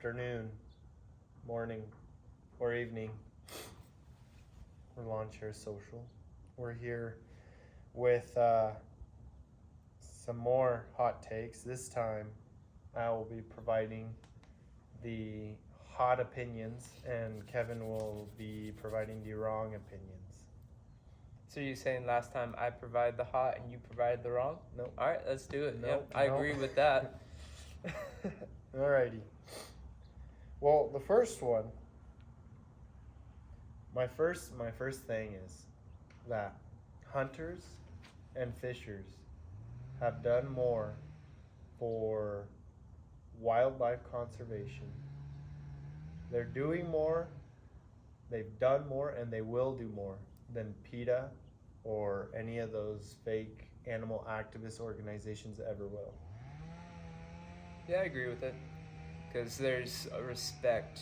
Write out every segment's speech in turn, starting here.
afternoon, morning, or evening. We're Lawn Chair Social. We're here with some more hot takes. This time, I will be providing the hot opinions, and Kevin will be providing the wrong opinions. So you're saying last time I provide the hot and you provide the wrong? Nope. All right, let's do it. Nope, I nope. agree with that. Alrighty. Well, the first one, my first thing is that hunters and fishers have done more for wildlife conservation. They're doing more, they've done more, and they will do more than PETA or any of those fake animal activist organizations ever will. Yeah, I agree with it. Because there's a respect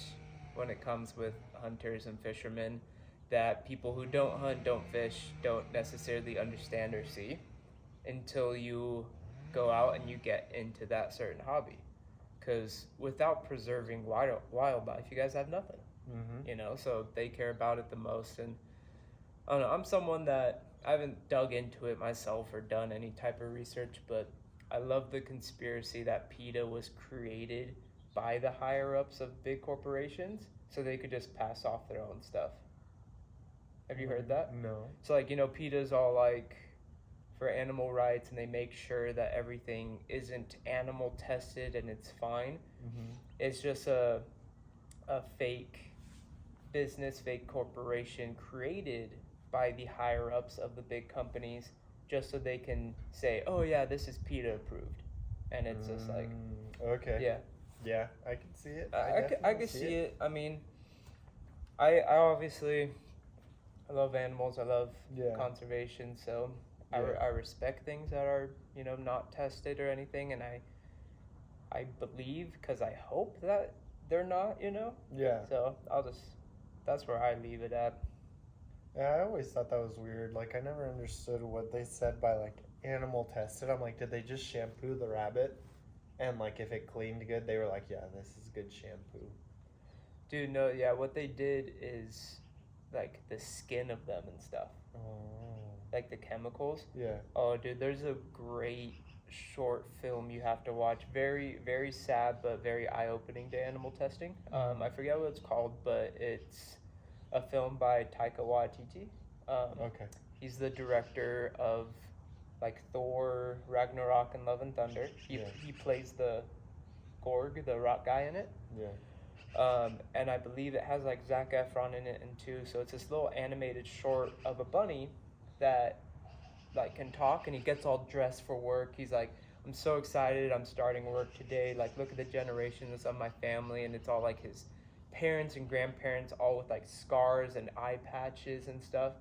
when it comes with hunters and fishermen that people who don't hunt, don't fish, don't necessarily understand or see until you go out and you get into that certain hobby. Because without preserving wildlife, you guys have nothing. Mm-hmm. So they care about it the most. And I don't know, I'm someone that I haven't dug into it myself or done any type of research, but I love the conspiracy that PETA was created by the higher ups of big corporations so they could just pass off their own stuff. Have you heard that? No. So PETA's all like for animal rights, and they make sure that everything isn't animal tested and it's fine. Mm-hmm. It's just a fake business, fake corporation created by the higher ups of the big companies just so they can say, oh yeah, this is PETA approved. And it's just like, okay. yeah. Yeah, I can see it. I can see it. I mean, I obviously, I love animals. I love conservation. So I respect things that are, not tested or anything. And I believe, because I hope that they're not, Yeah. So that's where I leave it at. Yeah, I always thought that was weird. Like, I never understood what they said by, like, animal tested. I'm like, did they just shampoo the rabbit? And, like, if it cleaned good, they were like, yeah, this is good shampoo. Dude, no, yeah, what they did is, like, the skin of them and stuff. Oh. Like, the chemicals. Yeah. Oh, dude, there's a great short film you have to watch. Very, very sad, but very eye-opening to animal testing. I forget what it's called, but it's a film by Taika Waititi. Okay. He's the director of like Thor, Ragnarok, and Love and Thunder. He plays the Gorg, the rock guy in it. Yeah. And I believe it has like Zac Efron in it and too. So it's this little animated short of a bunny that like can talk, and he gets all dressed for work. He's like, I'm so excited, I'm starting work today. Like, look at the generations of my family, and it's all like his parents and grandparents all with like scars and eye patches and stuff.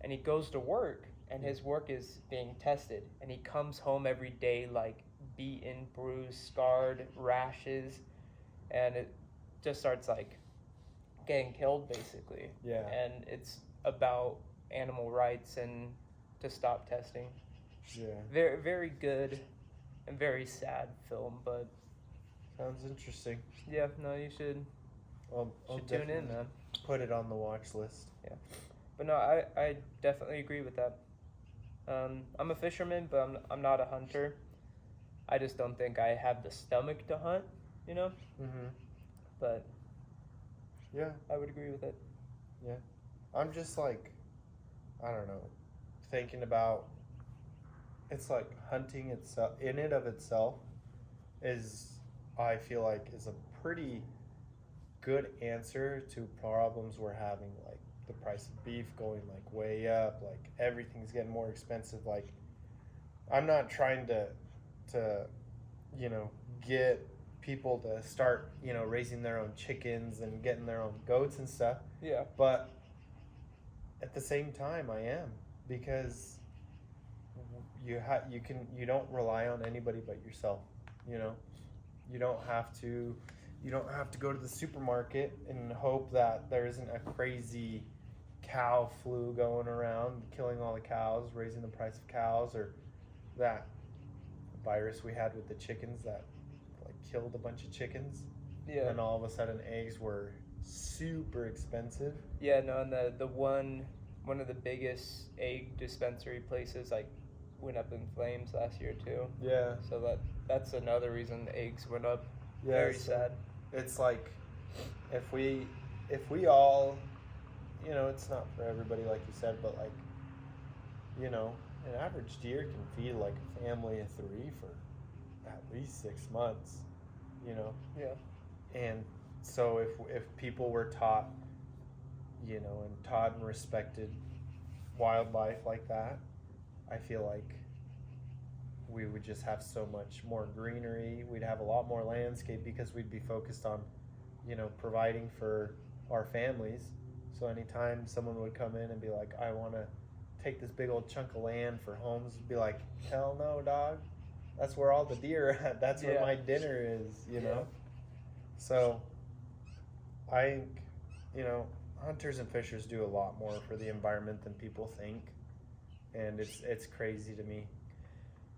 And he goes to work, and his work is being tested, and he comes home every day like beaten, bruised, scarred, rashes, and it just starts like getting killed basically. Yeah. And it's about animal rights and to stop testing. Yeah. Very, very good and very sad film, but sounds interesting. Yeah, no, you should I'll tune in, man. Put it on the watch list. Yeah, but no, I definitely agree with that. I'm a fisherman, but I'm not a hunter. I just don't think I have the stomach to hunt, But yeah, I would agree with it. Yeah, I'm just like, I don't know, thinking about, it's like hunting itself, in and of itself, is, I feel like, is a pretty good answer to problems we're having, like the price of beef going like way up, like everything's getting more expensive. Like, I'm not trying to get people to start raising their own chickens and getting their own goats and stuff. Yeah. But at the same time, I am, because you don't rely on anybody but yourself. You don't have to go to the supermarket and hope that there isn't a crazy cow flu going around killing all the cows, raising the price of cows, or that virus we had with the chickens that like killed a bunch of chickens. Yeah. And all of a sudden, eggs were super expensive. Yeah, no, and the one of the biggest egg dispensary places like went up in flames last year too. Yeah. So that's another reason the eggs went up. Yeah, Very so sad. It's like if we all, you know, it's not for everybody like you said, but like, you know, an average deer can feed like a family of 3 for at least 6 months, you know. Yeah. And so if people were taught, you know, and taught and respected wildlife like that, I feel like we would just have so much more greenery. We'd have a lot more landscape because we'd be focused on, you know, providing for our families. So anytime someone would come in and be like, I want to take this big old chunk of land for homes, be like, hell no, dog. That's where all the deer are at. That's where Yeah. my dinner is, you Yeah. know? So I think, you know, hunters and fishers do a lot more for the environment than people think. And it's crazy to me.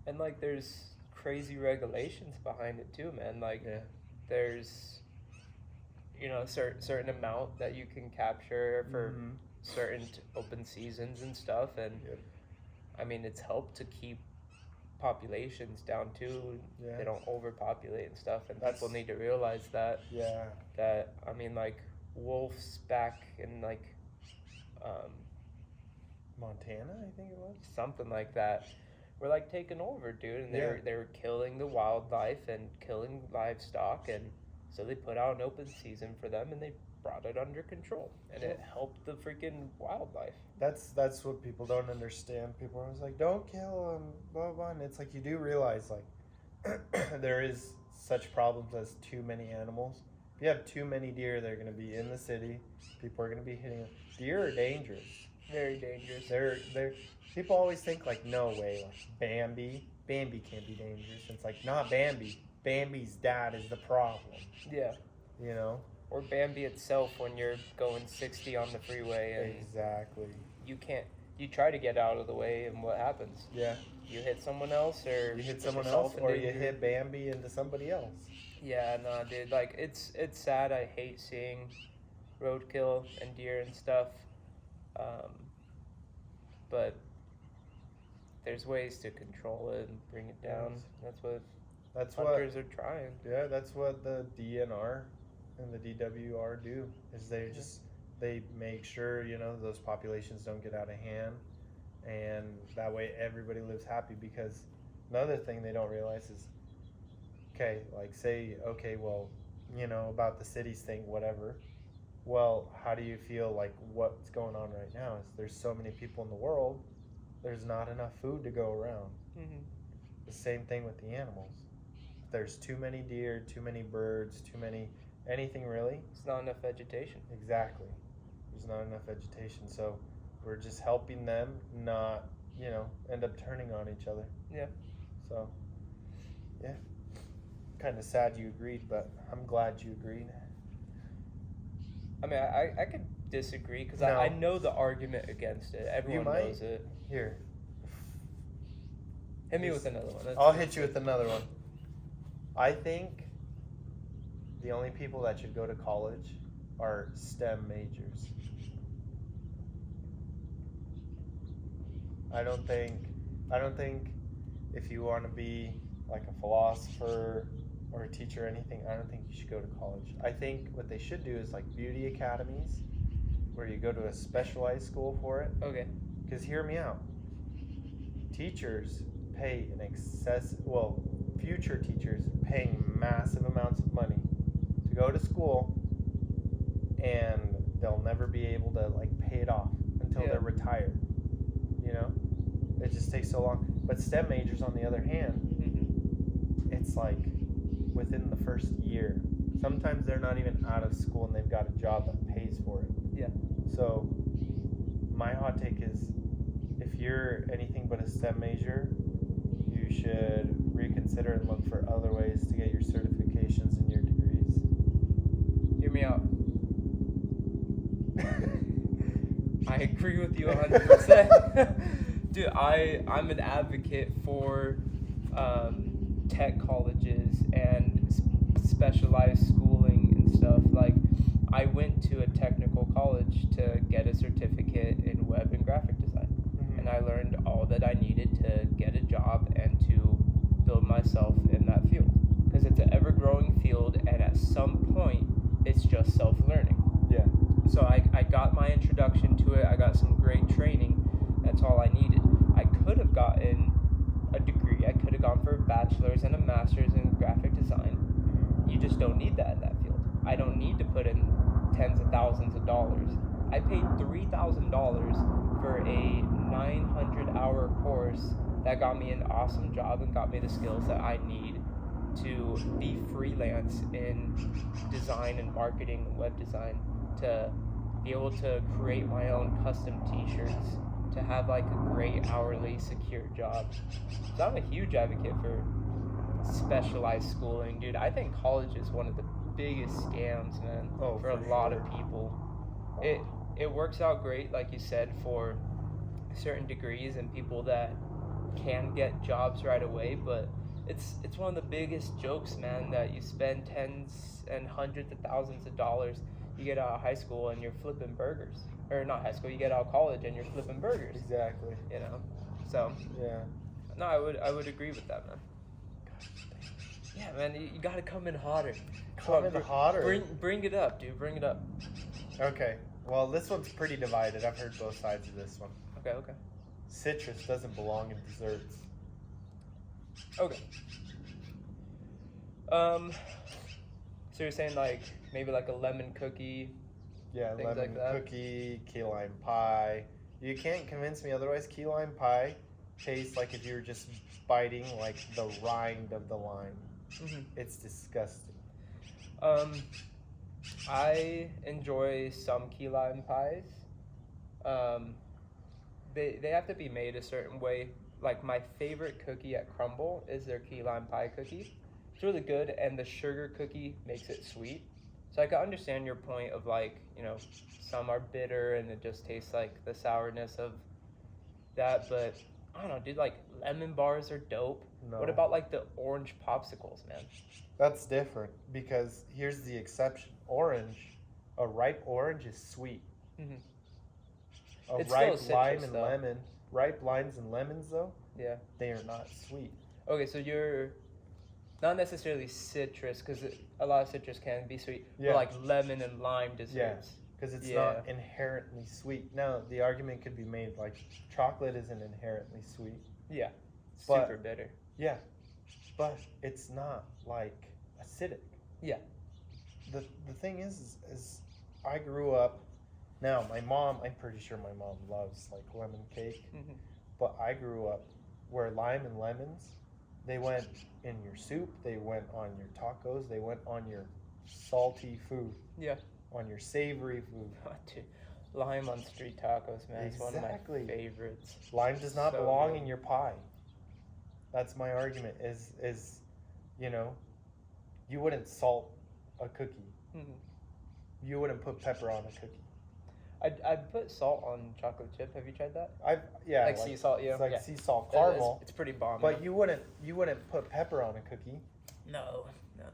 And like there's crazy regulations behind it too, man. Like Yeah. there's, you know, a certain amount that you can capture for Mhm. certain open seasons and stuff, and Yep. I mean it's helped to keep populations down too. Yeah. They don't overpopulate and stuff, and That's- people need to realize that. Yeah. That I mean, like wolves back in like Montana, I think it was. something like that were like taking over, dude, and Yeah. they were killing the wildlife and killing livestock, and so they put out an open season for them and they brought it under control, and it helped the freaking wildlife. That's what people don't understand. People are always like, "Don't kill them," blah blah. And it's like you do realize like there is such problems as too many animals. If you have too many deer, they're going to be in the city. People are going to be hitting them. Deer are dangerous. Very dangerous. They're people always think like, no way, like Bambi can't be dangerous. It's like not Bambi. Bambi's dad is the problem. Yeah. You know. Or Bambi itself when you're going 60 on the freeway and Exactly. you try to get out of the way, and what happens? Yeah. You hit someone else, or You hit put someone yourself else, in or you danger. hit Bambi into somebody else. Yeah, no, dude. Like it's sad. I hate seeing roadkill and deer and stuff. But there's ways to control it and bring it down. Yes. That's what That's hunters are trying. Yeah, that's what the DNR and the DWR do. Is they make sure, you know, those populations don't get out of hand, and that way everybody lives happy. Because another thing they don't realize is, okay, like say, okay, well, you know, about the cities thing, whatever. Well, how do you feel like what's going on right now is there's so many people in the world, there's not enough food to go around. Mm-hmm. The same thing with the animals. There's too many deer, too many birds, too many anything really. It's not enough vegetation. Exactly. There's not enough vegetation, so we're just helping them not, you know, end up turning on each other. Yeah. So, yeah. Kind of sad you agreed, but I'm glad you agreed. I mean, I could disagree because No. I know the argument against it. Everyone might. knows it. Here, Hit me with another one. I'll hit you with another one. I think the only people that should go to college are STEM majors. I don't think if you want to be like a philosopher or a teacher or anything, I don't think you should go to college. I think what they should do is like beauty academies where you go to a specialized school for it. Okay. Because hear me out. Teachers pay an future teachers paying massive amounts of money to go to school, and they'll never be able to like pay it off until they're retired. You know, it just takes so long. But STEM majors, on the other hand, Mm-hmm. it's like within the first year. Sometimes they're not even out of school and they've got a job that pays for it. Yeah. So my hot take is, if you're anything but a STEM major, you should reconsider and look for other ways to get your certifications and your degrees. Hear me out. I agree with you 100%. Dude, I'm an advocate for tech colleges and specialized schooling stuff. Like, I went to a technical college to get a certificate in web and graphic design. And I learned all that I needed to get a job and to build myself in that field. Because it's an ever-growing field, and at some point, it's just self-learning. Yeah. So I got my introduction to it. I got some great training. That's all I needed. I could have gotten a degree. I could have gone for a bachelor's and a master's in graphic design. You just don't need that in that field. I don't need to put in tens of thousands of dollars. I paid $3,000 for a 900-hour course that got me an awesome job and got me the skills that I need to be freelance in design and marketing and web design, to be able to create my own custom t-shirts, to have like a great hourly secure job. So I'm a huge advocate for specialized schooling, dude. I think college is one of the biggest scams, man, for a lot of people. It works out great, like you said, for certain degrees and people that can get jobs right away, but it's one of the biggest jokes, man, that you spend tens and hundreds of thousands of dollars. You get out of high school and you're flipping burgers, or not high school. You get out of college and you're flipping burgers. Exactly. You know, so Yeah. no, I would agree with that, man. Yeah, man, you gotta come in hotter. Come in hotter. Bring it up, dude. Bring it up. Okay. Well, this one's pretty divided. I've heard both sides of this one. Okay. Citrus doesn't belong in desserts. Okay. So you're saying like maybe like a lemon cookie? Yeah, Things lemon like that. cookie, key lime pie. You can't convince me otherwise. Key lime pie tastes like if you were just biting like the rind of the lime. Mm-hmm. It's disgusting. I enjoy some key lime pies. They have to be made a certain way. Like my favorite cookie at Crumble is their key lime pie cookie. It's really good, and the sugar cookie makes it sweet. So I can understand your point of like, you know, some are bitter and it just tastes like the sourness of that, but I don't know, dude, like lemon bars are dope. No. What about like the orange popsicles, man? That's different because here's the exception. Orange, a ripe orange is sweet. Mm-hmm. A It's ripe still lime citrus, and though. lemon. Ripe limes and lemons though, Yeah. they are not sweet. Okay, so you're not necessarily citrus, because a lot of citrus can be sweet, Yeah. but like lemon and lime desserts. Because it's Yeah. not inherently sweet. Now, the argument could be made like chocolate isn't inherently sweet. Yeah. But- Super bitter. Yeah, but it's not like acidic. Yeah. The thing is I grew up. Now, my mom, I'm pretty sure my mom loves like lemon cake, Mm-hmm. but I grew up where lime and lemons, they went in your soup, they went on your tacos, they went on your salty food, Yeah. on your savory food. Dude, lime on street tacos, man. It's one of Exactly. my favorites. Lime does not So belong good. in your pie. That's my argument. Is you know, you wouldn't salt a cookie. Mm-hmm. You wouldn't put pepper on a cookie. I'd put salt on chocolate chip. Have you tried that? Yeah, Like sea salt, yeah. It's like Yeah. sea salt It's- caramel. It's pretty bomb. But man. you wouldn't put pepper on a cookie. No.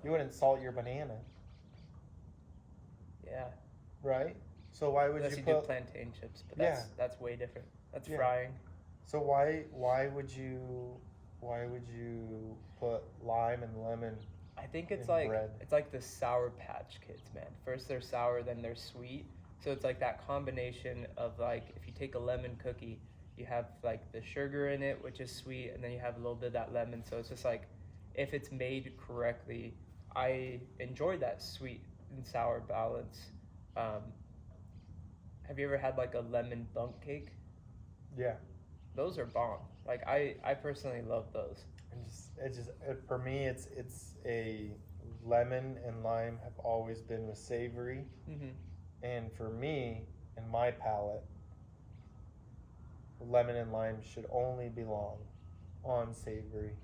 You wouldn't salt your banana, Yeah. right? So why would Unless you you do put? plantain chips, but Yeah. that's way different. That's Yeah. frying. So why would you put lime and lemon? I think it's in like bread. it's like the Sour Patch Kids, man. First they're sour, then they're sweet. So it's like that combination of like if you take a lemon cookie, you have like the sugar in it, which is sweet, and then you have a little bit of that lemon. So it's just like if it's made correctly, I enjoy that sweet and sour balance. Have you ever had like a lemon bunk cake? Yeah, Those are bomb. Like I personally love those. for me, it's a lemon and lime have always been with savory, Mm-hmm. and for me, in my palate, lemon and lime should only belong on savory.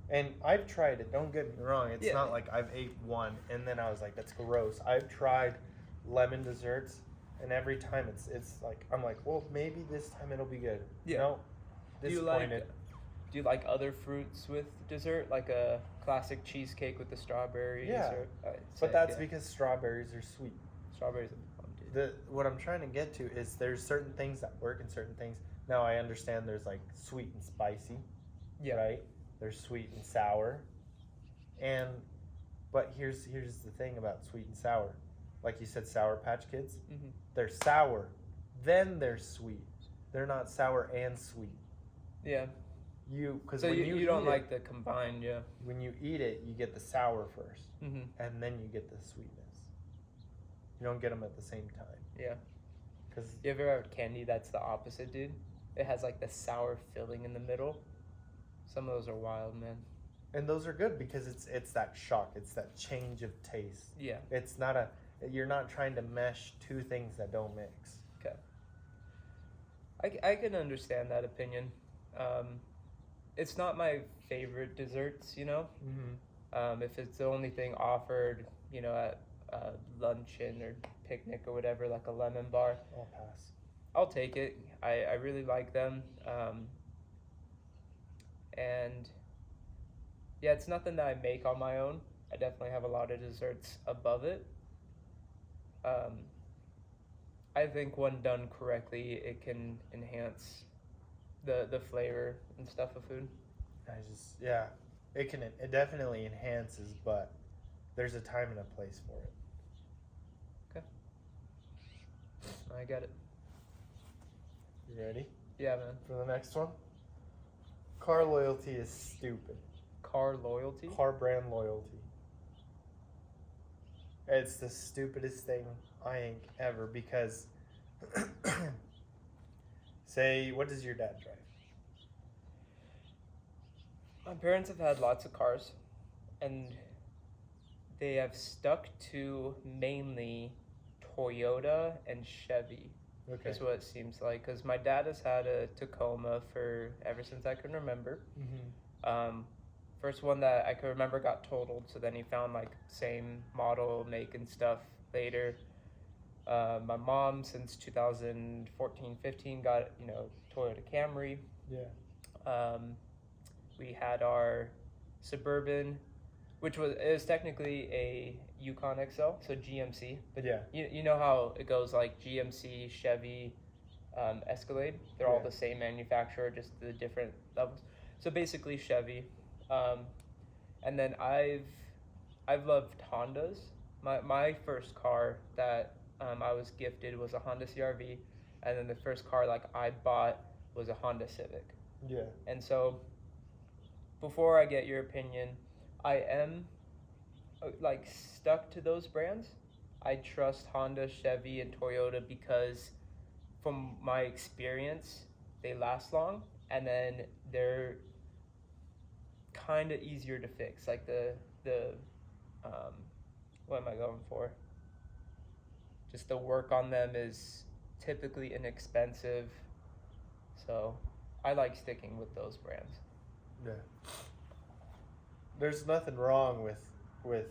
And I've tried it. Don't get me wrong. It's Yeah. not like I've ate one and then I was like, that's gross. I've tried lemon desserts, and every time it's like I'm like, well, maybe this time it'll be good. Yeah. No, Do you like disappointed. Do you like other fruits with dessert, like a classic cheesecake with the strawberries? Yeah. Or, But that's because strawberries are sweet. strawberries are fun, dude. What I'm trying to get to is there's certain things that work and certain things. Now I understand there's like sweet and spicy, Yeah. right? There's sweet and sour, but here's the thing about sweet and sour. Like you said, Sour Patch Kids, Mm-hmm. they're sour, then they're sweet. They're not sour and sweet. Yeah. Because So when you don't eat like the combined, yeah. when you eat it, you get the sour first, Mm-hmm. and then you get the sweetness. You don't get them at the same time. Yeah. Because You ever had candy that's the opposite, dude? It has like the sour filling in the middle. Some of those are wild, man. and those are good because it's that shock, it's that change of taste. Yeah. It's not you're not trying to mesh two things that don't mix. I can understand that opinion. It's not my favorite desserts, you know? Mm-hmm. If it's the only thing offered, you know, at luncheon or picnic or whatever, like a lemon bar, I'll pass. I'll take it. I really like them. And yeah, it's nothing that I make on my own. I definitely have a lot of desserts above it. I think when done correctly, it can enhance the flavor and stuff of food. It definitely enhances, but there's a time and a place for it. I get it. You ready Yeah, man. for the next one? Car loyalty is stupid. Car loyalty? Car brand loyalty. It's the stupidest thing I think ever because say, what does your dad drive? My parents have had lots of cars, and they have stuck to mainly Toyota and Chevy. Okay. Is what it seems like. Because my dad has had a Tacoma for ever since I can remember. Mm-hmm. First one that I could remember got totaled, so then he found like same model, make, and stuff later. My mom, since 2014-15, got Toyota Camry. Yeah. We had our Suburban, which was technically a Yukon XL, so GMC. But Yeah. you know how it goes, like GMC, Chevy, Escalade. They're all Yeah. the same manufacturer, just the different levels. So basically Chevy. And then I've loved Hondas. My first car that I was gifted was a Honda CR-V, and then the first car like I bought was a Honda Civic. Yeah. And so, before I get your opinion, I am like stuck to those brands. I trust Honda, Chevy, and Toyota because, from my experience, they last long, and then they're kind of easier to fix. Like the what am I going for? Just the work on them is typically inexpensive, so I like sticking with those brands. Yeah. There's nothing wrong with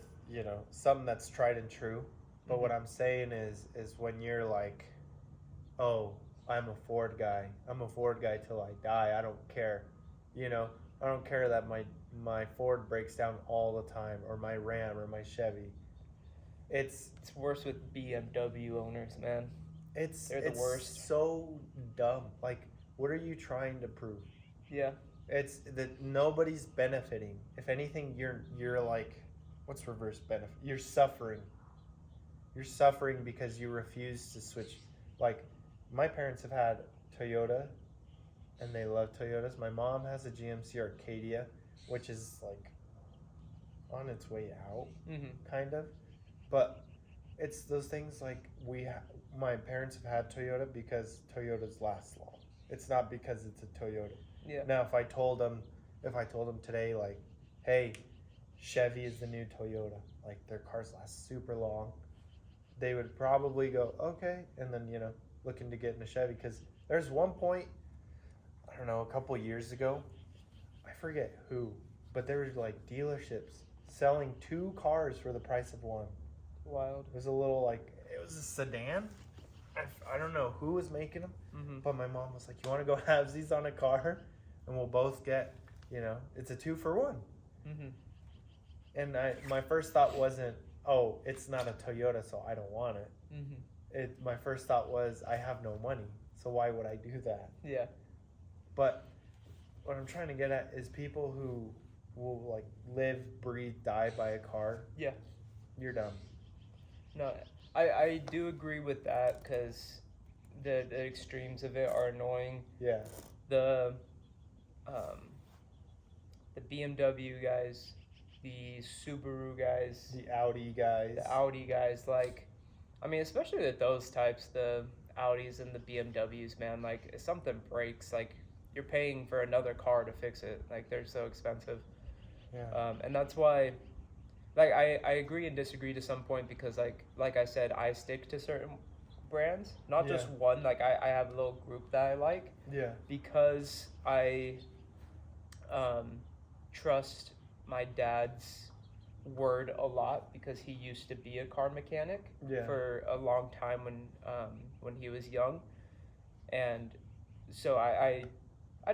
something that's tried and true, but what I'm saying is when you're like, oh, I'm a Ford guy. I'm a Ford guy till I die. I don't care. I don't care that my Ford breaks down all the time, or my Ram, or my Chevy. It's worse with BMW owners, man. They're the worst. So dumb. Like, what are you trying to prove? Yeah. It's that nobody's benefiting. If anything, you're like, what's reverse benefit? You're suffering. You're suffering because you refuse to switch. Like, my parents have had Toyota, and they love Toyotas. My mom has a GMC Arcadia, which is like on its way out, kind of. But it's those things like my parents have had Toyota because Toyotas last long. It's not because it's a Toyota. Yeah. Now, if I told them today, like, hey, Chevy is the new Toyota, like their cars last super long, they would probably go, okay, and then looking to get in a Chevy. Because there's one point, I don't know, a couple years ago, I forget who, but there were like dealerships selling 2 cars for the price of one. Wild. It was it was a sedan. I don't know who was making them, but my mom was like, you want to go halvesies on a car, and we'll both get You know, it's a 2-for-1. Mhm. And my first thought wasn't, oh, it's not a Toyota, so I don't want it. Mhm. My first thought was, I have no money, so why would I do that? Yeah. But what I'm trying to get at is people who will like live, breathe, die by a car. Yeah. You're dumb. No, I do agree with that because the extremes of it are annoying. Yeah. The um, the BMW guys, the Subaru guys, The Audi guys. the Audi guys, like, I mean, especially with those types, the Audis and the BMWs, man, like, if something breaks, like, you're paying for another car to fix it. Like, they're so expensive. Yeah. And that's why, like, I agree and disagree to some point because, like I said, I stick to certain brands, not just Yeah. one. Like, I have a little group that I like Yeah. because I trust my dad's word a lot because he used to be a car mechanic Yeah. for a long time when he was young, and so I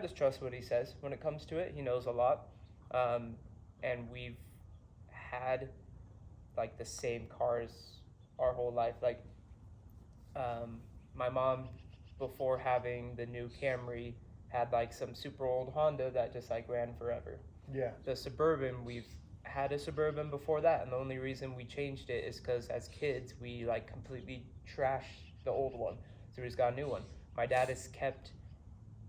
just trust what he says when it comes to it. He knows a lot, and we've had like the same cars our whole life. Like my mom, before having the new Camry, had like some super old Honda that just like ran forever. Yeah. The Suburban, we've had a Suburban before that, and the only reason we changed it is because as kids we like completely trashed the old one, so we just got a new one. My dad has kept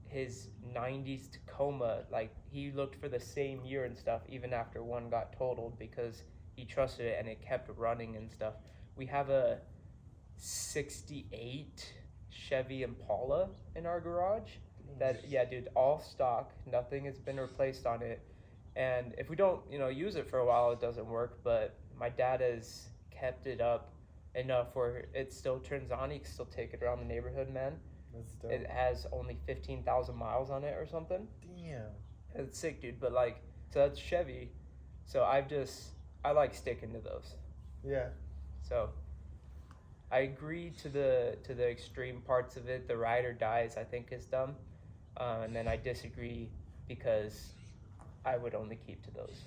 his 90s Tacoma, like he looked for the same year and stuff even after one got totaled because he trusted it and it kept running and stuff. We have a 68 Chevy Impala in our garage that, yeah, dude, all stock, nothing has been replaced on it, and if we don't use it for a while it doesn't work, but my dad has kept it up enough where it still turns on. He can still take it around the neighborhood, man. That's dope. It has only 15,000 miles on it or something. Damn. It's sick, dude. But like, so that's Chevy. So I like sticking to those. Yeah. So I agree to the extreme parts of it. The ride or dies I think is dumb, and then I disagree because I would only keep to those.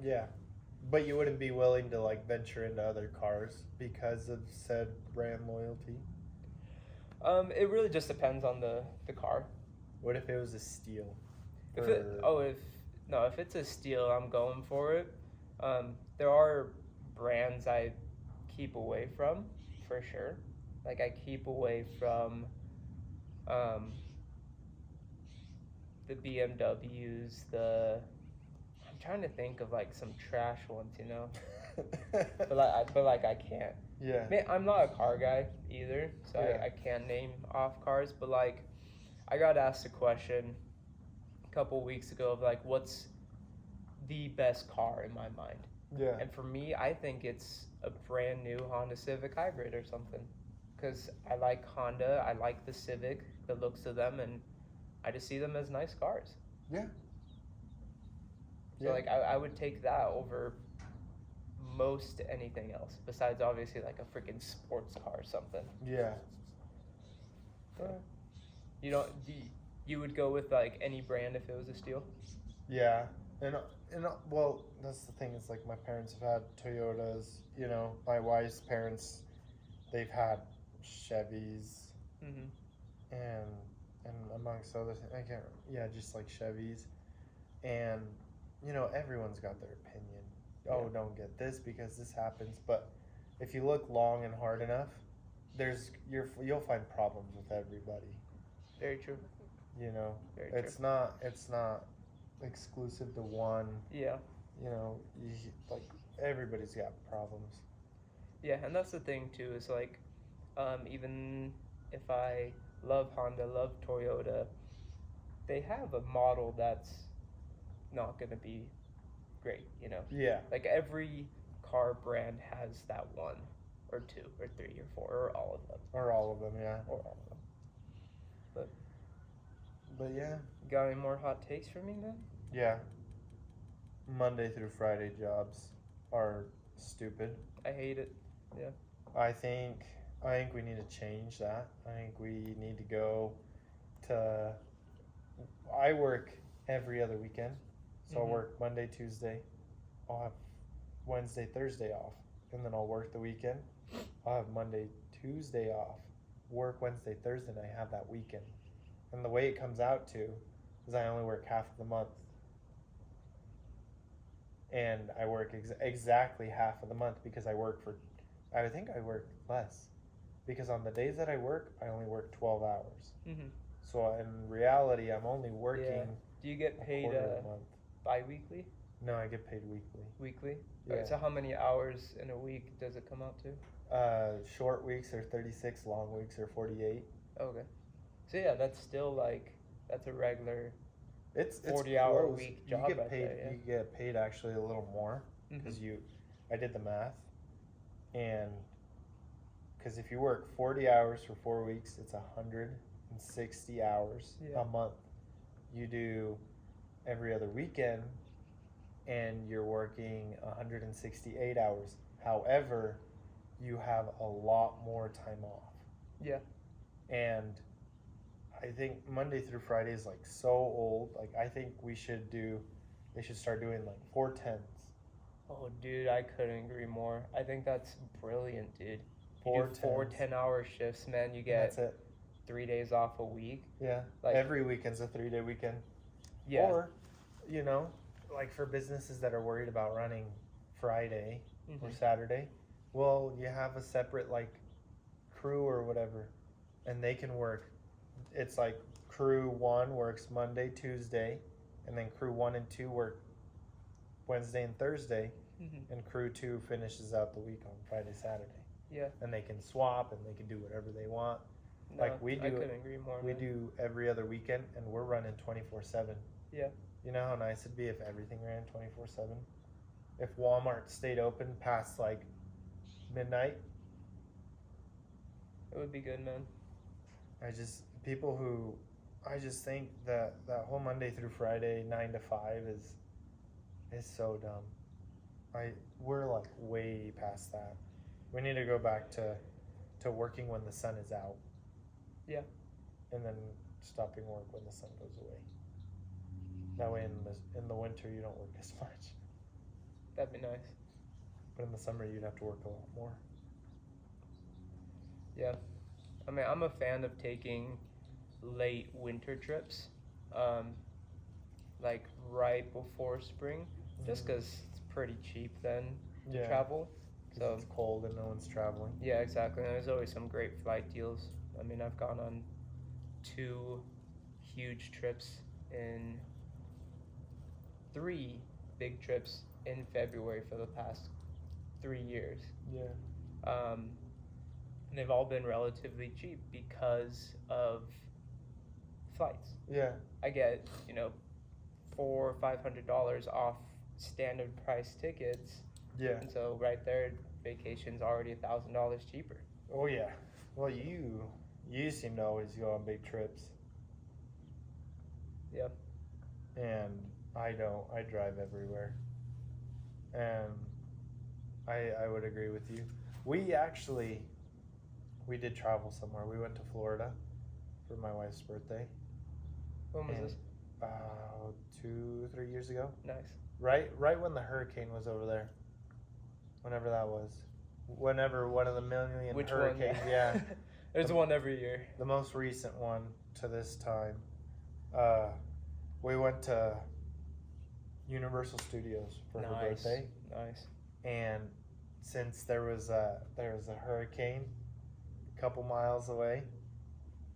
Yeah. But you wouldn't be willing to like venture into other cars because of said brand loyalty? It really just depends on the car. What if it was a steal? If it's a steal, I'm going for it. There are brands I keep away from, for sure. Like I keep away from the BMWs. I'm trying to think of like some trash ones, but like I can't. Yeah. Man, I'm not a car guy either, so Yeah. I can't name off cars. But like, I got asked a question a couple weeks ago of like, what's the best car in my mind? Yeah. And for me, I think it's a brand new Honda Civic Hybrid or something, because I like Honda, I like the Civic, the looks of them, and I just see them as nice cars. Yeah. So like, I would take that over most anything else besides obviously like a freaking sports car or something. Yeah. You don't you would go with like any brand if it was a steal? Yeah. And well, that's the thing, is like my parents have had Toyotas, my wife's parents, they've had Chevys, Mhm. and amongst others, just like Chevys, and everyone's got their opinion. Oh, Yeah. don't get this because this happens. But if you look long and hard enough, you'll find problems with everybody. Very true. Very true. It's not exclusive to one. Yeah. Like everybody's got problems. Yeah, and that's the thing too, is like, even if I love Honda, love Toyota, they have a model that's not gonna be great. Yeah. Like every car brand has that one, or two, or three, or four, or all of them, Or all of them, yeah. or all of them. But yeah. You got any more hot takes for me, man? Yeah. Monday through Friday jobs are stupid. I hate it. I think we need to change that. I think we need to go to. I work every other weekend. So I'll Mhm. work Monday, Tuesday. I'll have Wednesday, Thursday off, and then I'll work the weekend. I'll have Monday, Tuesday off, work Wednesday, Thursday, and I have that weekend. And the way it comes out to is I only work half of the month. And I work exactly half of the month because I think I work less. Because on the days that I work, I only work 12 hours. Mm-hmm. So in reality, I'm only working Yeah. Do you get a paid quarter of a month. bi-weekly? No, I get paid weekly. Weekly? Yeah. Alright, so how many hours in a week does it come out to? Short weeks are 36, long weeks are 48. Okay. So yeah, that's still like, that's a regular It's 40-hour close. week You job get right paid. there, yeah. You get paid actually a little more because Mhm. I did the math, and because if you work 40 hours for 4 weeks, it's 160 hours Yeah. a month. You do every other weekend, and you're working 168 hours. However, you have a lot more time off. Yeah. And I think Monday through Friday is like so old. Like I think they should start doing like 4/10s. Oh, dude, I couldn't agree more. I think that's brilliant, dude. You Four do four tens. 10-hour shifts, man. You And get that's it. 3 days off a week. Yeah. Like- Every weekend's a 3-day weekend. Yeah. Or, like for businesses that are worried about running Friday or Mhm. Saturday, well, you have a separate like crew or whatever, and they can work. It's like crew 1 works Monday, Tuesday, and then crew 1 and 2 work Wednesday and Thursday, Mhm. and crew 2 finishes out the week on Friday, Saturday. Yeah. And they can swap and they can do whatever they want. No, Like we I do- couldn't agree more. We man. do every other weekend, and we're running 24/7. Yeah. You know how nice it'd be if everything ran 24/7? If Walmart stayed open past like midnight. It would be good, man. I just think that whole Monday through Friday 9 to 5 is so dumb. We're like way past that. We need to go back to working when the sun is out. Yeah. And then stopping work when the sun goes away. That way in the winter you don't work as much. That'd be nice. But in the summer you'd have to work a lot more. Yeah. I mean, I'm a fan of taking late winter trips, like right before spring, just Mhm. because it's pretty cheap then to Yeah. travel. 'Cause So it's cold and no one's traveling. yeah, exactly. And there's always some great flight deals. I mean, I've gone on 2 huge trips in 3 big trips in February for the past 3 years. Yeah. And they've all been relatively cheap because of flights. Yeah. I get, $400 or $500 off standard price tickets. Yeah. And so right there, vacation's already $1,000 cheaper. Oh yeah. Well, you seem to always go on big trips. Yeah. And I don't. I drive everywhere. And I would agree with you. We did travel somewhere. We went to Florida for my wife's birthday. When was And this? About 2-3 years ago. Nice. Right when the hurricane was over there. Whenever that was. Whenever one of the million Which hurricanes. one? Yeah. There's one every year. The most recent one to this time. We went to Universal Studios for her Nice. birthday, Nice. and since there was a hurricane a couple miles away,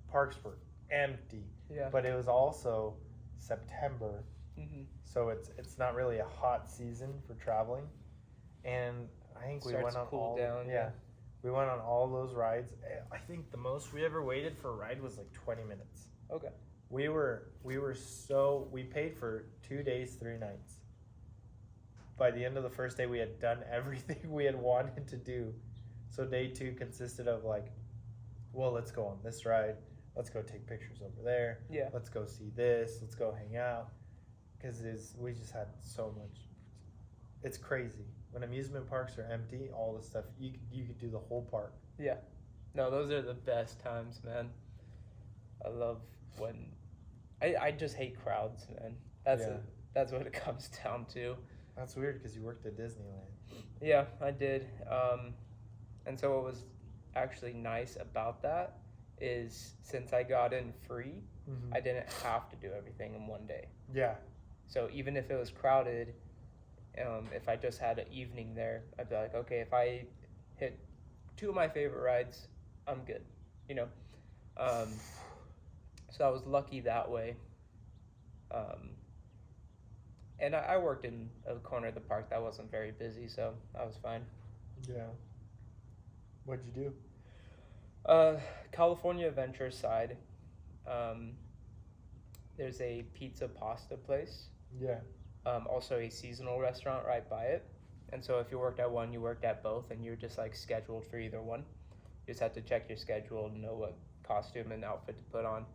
parks were empty. Yeah. But it was also September, Mhm. so it's not really a hot season for traveling, and I think we Starts went to on cool all down, yeah. we went on all those rides. I think the most we ever waited for a ride was like 20 minutes. Okay. We paid for 2 days, 3 nights. By the end of the first day, we had done everything we had wanted to do. So day 2 consisted of like, well, let's go on this ride. Let's go take pictures over there. Yeah. Let's go see this. Let's go hang out. Because we just had so much. It's crazy. When amusement parks are empty, all the stuff, you could do the whole park. Yeah. No, those are the best times, man. I love when I just hate crowds, man. That's Yeah. that's what it comes down to. That's weird because you worked at Disneyland. Yeah, I did. And so what was actually nice about that is since I got in free, Mm-hmm. I didn't have to do everything in one day. Yeah. So even if it was crowded, if I just had an evening there, I'd be like, okay, if I hit 2 of my favorite rides, I'm good, you know. So I was lucky that way. And I worked in a corner of the park that wasn't very busy, so I was fine. Yeah. What'd you do? California Adventure side, there's a pizza pasta place. Yeah. Also a seasonal restaurant right by it. And so if you worked at one, you worked at both, and you're just like scheduled for either one. You just have to check your schedule and know what costume and outfit to put on.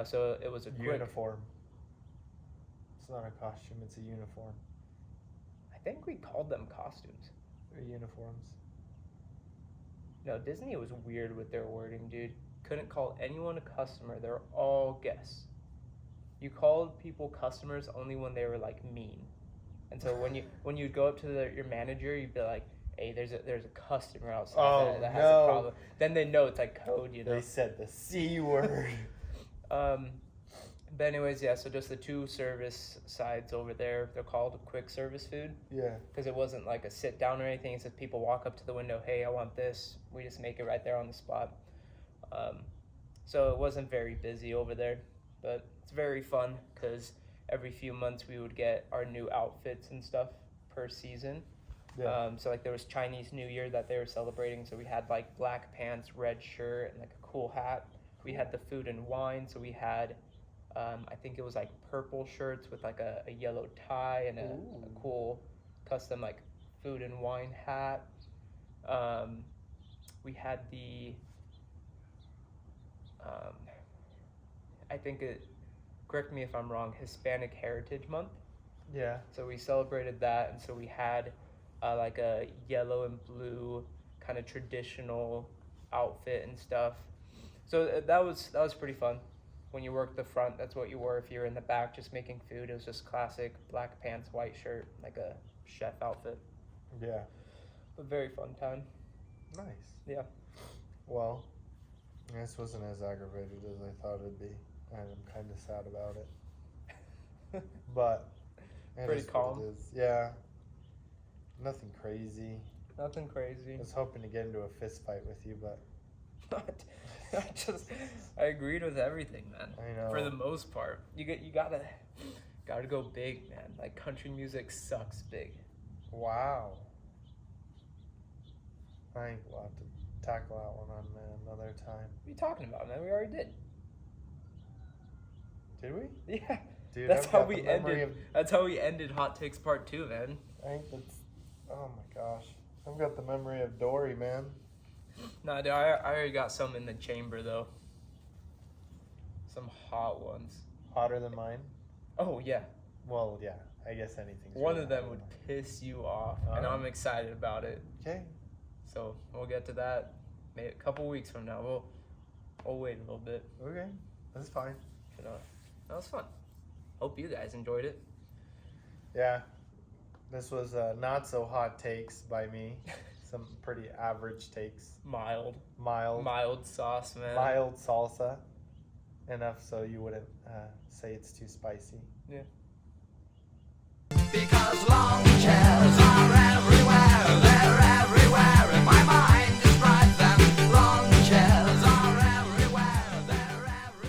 So it was a quick. Uniform. It's not a costume, it's a uniform. I think we called them costumes. They're uniforms. No, Disney was weird with their wording, dude. Couldn't call anyone a customer. They're all guests. You called people customers only when they were like mean. And so when you'd go up to your manager, you'd be like, "Hey, there's a customer outside Oh, that has no. a problem." Then they know it's like code, you know. They said the C word. But anyways, yeah. So just the 2 service sides over there. They're called quick service food Yeah. because it wasn't like a sit down or anything. It's just people walk up to the window. Hey, I want this. We just make it right there on the spot. So it wasn't very busy over there, but it's very fun because every few months we would get our new outfits and stuff per season. Yeah. So like there was Chinese New Year that they were celebrating, so we had like black pants, red shirt, and like a cool hat. We had the food and wine, so we had I think it was like purple shirts with like a yellow tie and a cool custom like food and wine hat. We had the I think correct me if I'm wrong, Hispanic Heritage Month. Yeah. So we celebrated that, and so we had like a yellow and blue kind of traditional outfit and stuff. So that was pretty fun. When you worked the front, that's what you wore. If you were in the back just making food, it was just classic black pants, white shirt, like a chef outfit. Yeah. A very fun time. Nice. Yeah. Well, this wasn't as aggravated as I thought it'd be, and I'm kind of sad about it. But it Pretty is what calm. it is. Yeah. Nothing crazy. Nothing crazy. I was hoping to get into a fist fight with you, but I agreed with everything, man. I know. For the most part, you gotta go big, man. Like country music sucks big. Wow. I think we'll have to tackle that one on another time. What are you talking about, man? We already did. Did we? Yeah. Dude, That's I've how got we the memory ended. of- That's how we ended Hot Takes Part 2, man. I think that's. Oh my gosh. I've got the memory of Dory, man. No, dude, I already got some in the chamber though. Some hot ones. Hotter than mine? Oh yeah. Well, yeah. I guess anything's. One really of them hotter would than piss you off, and Alright. I'm excited about it. mine. Okay. So we'll get to that maybe a couple weeks from now. We'll wait a little bit. Okay. That's fine. But, that was fun. Hope you guys enjoyed it. Yeah. This was not so hot takes by me. Some pretty average takes. Mild Mild sauce, man. mild salsa. Enough so you wouldn't say it's too spicy. Yeah. Because love